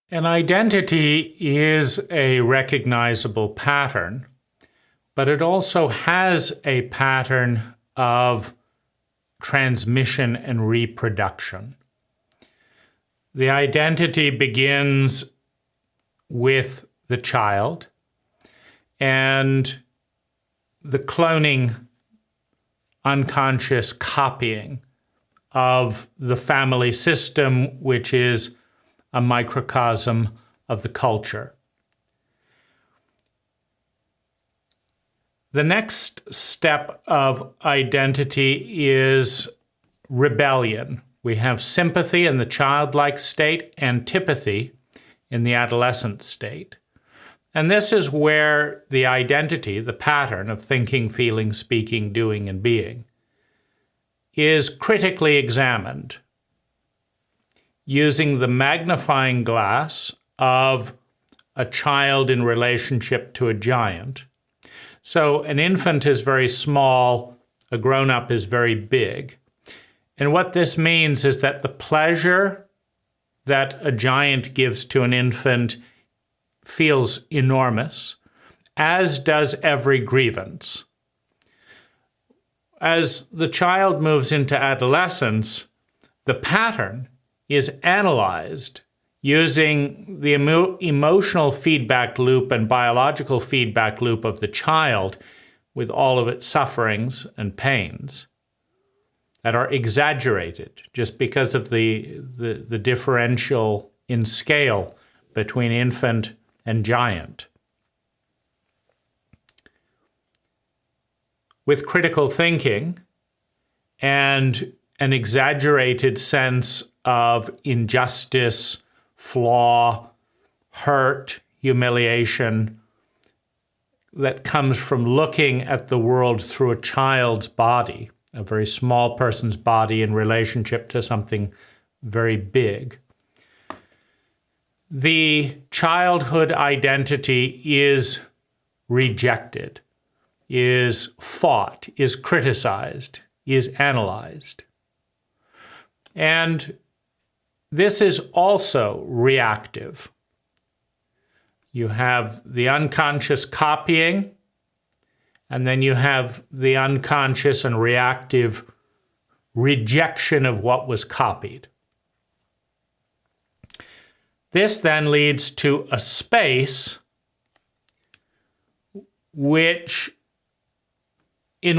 An identity is a recognizable pattern, but it also has a pattern of transmission and reproduction. The identity begins with the child, and the cloning, unconscious copying of the family system, which is a microcosm of the culture. The next step of identity is rebellion. We have sympathy in the childlike state, antipathy in the adolescent state. And this is where the identity, the pattern of thinking, feeling, speaking, doing, and being, is critically examined using the magnifying glass of a child in relationship to a giant. So an infant is very small, a grown-up is very big. And what this means is that the pleasure that a giant gives to an infant feels enormous, as does every grievance. As the child moves into adolescence, the pattern is analyzed using the emotional feedback loop and biological feedback loop of the child with all of its sufferings and pains that are exaggerated just because of the differential in scale between infant and giant. With critical thinking and an exaggerated sense of injustice, flaw, hurt, humiliation that comes from looking at the world through a child's body, a very small person's body in relationship to something very big. The childhood identity is rejected, is fought, is criticized, is analyzed. And this is also reactive. You have the unconscious copying, and then you have the unconscious and reactive rejection of what was copied. This then leads to a space in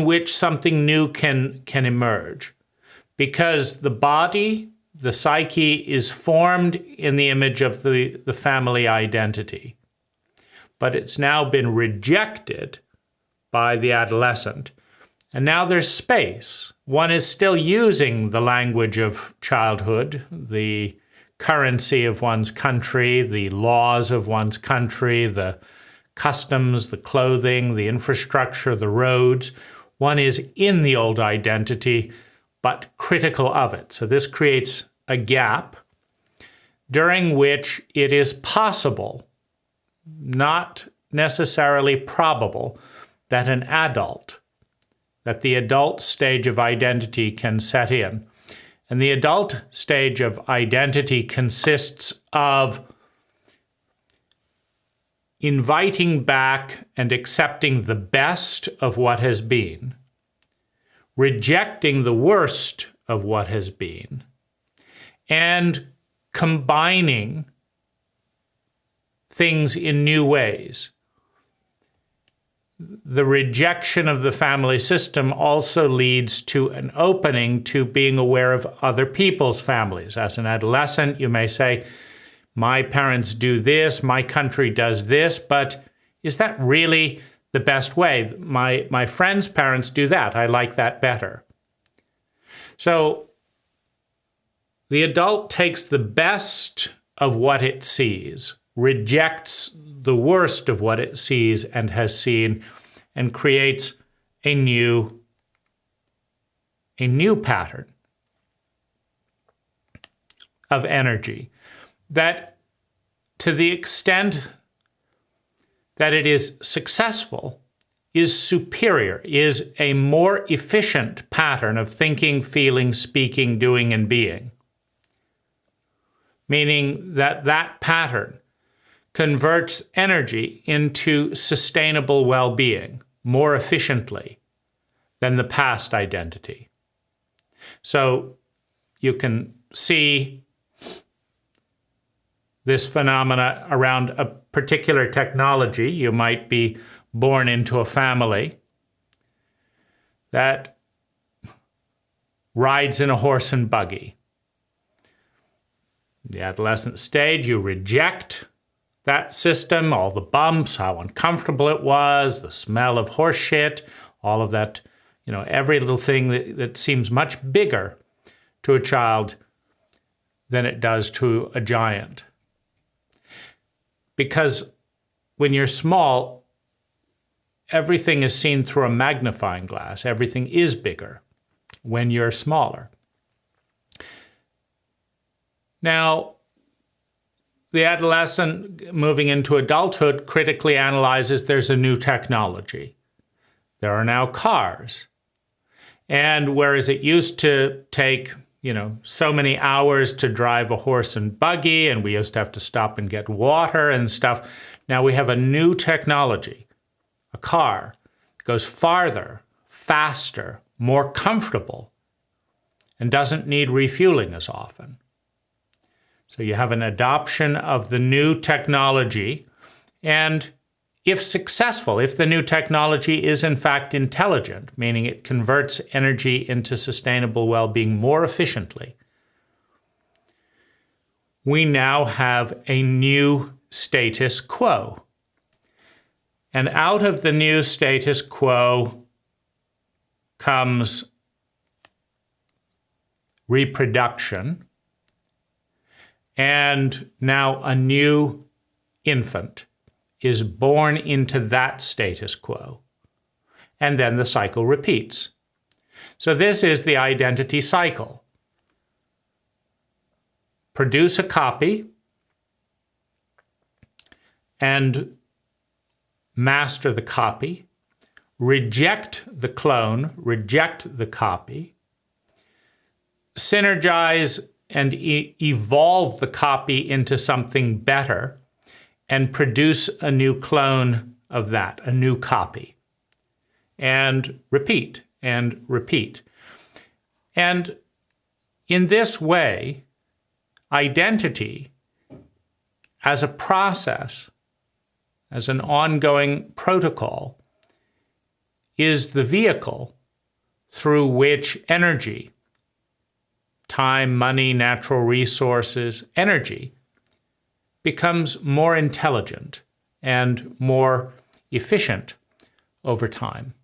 which something new can emerge. Because the body, the psyche, is formed in the image of the family identity. But it's now been rejected by the adolescent. And now there's space. One is still using the language of childhood, the currency of one's country, the laws of one's country, the customs, the clothing, the infrastructure, the roads. One is in the old identity, but critical of it. So this creates a gap during which it is possible, not necessarily probable, that the adult stage of identity can set in. And the adult stage of identity consists of inviting back and accepting the best of what has been, rejecting the worst of what has been, and combining things in new ways. The rejection of the family system also leads to an opening to being aware of other people's families. As an adolescent, you may say, my parents do this, my country does this, but is that really the best way? My friend's parents do that. I like that better. So the adult takes the best of what it sees, rejects the worst of what it sees and has seen, and creates a new pattern of energy that, to the extent that it is successful, is superior, is a more efficient pattern of thinking, feeling, speaking, doing, and being meaning that that pattern converts energy into sustainable well-being more efficiently than the past identity. So you can see this phenomena around a particular technology. You might be born into a family that rides in a horse and buggy. The adolescent stage, you reject that system, all the bumps, how uncomfortable it was, the smell of horse shit, all of that, every little thing that seems much bigger to a child than it does to a giant. Because when you're small, everything is seen through a magnifying glass. Everything is bigger when you're smaller. Now, the adolescent moving into adulthood critically analyzes there's a new technology. There are now cars. And whereas it used to take, so many hours to drive a horse and buggy, and we used to have to stop and get water and stuff, now we have a new technology, a car that goes farther, faster, more comfortable, and doesn't need refueling as often. So you have an adoption of the new technology, and if successful, if the new technology is in fact intelligent, meaning it converts energy into sustainable well-being more efficiently, we now have a new status quo. And out of the new status quo comes reproduction, and now a new infant is born into that status quo. And then the cycle repeats. So this is the identity cycle. Produce a copy and master the copy. Reject the clone, reject the copy. Synergize and evolve the copy into something better, and produce a new clone of that, a new copy. And repeat, and repeat. And in this way, identity as a process, as an ongoing protocol, is the vehicle through which energy, time, money, natural resources, energy, becomes more intelligent and more efficient over time.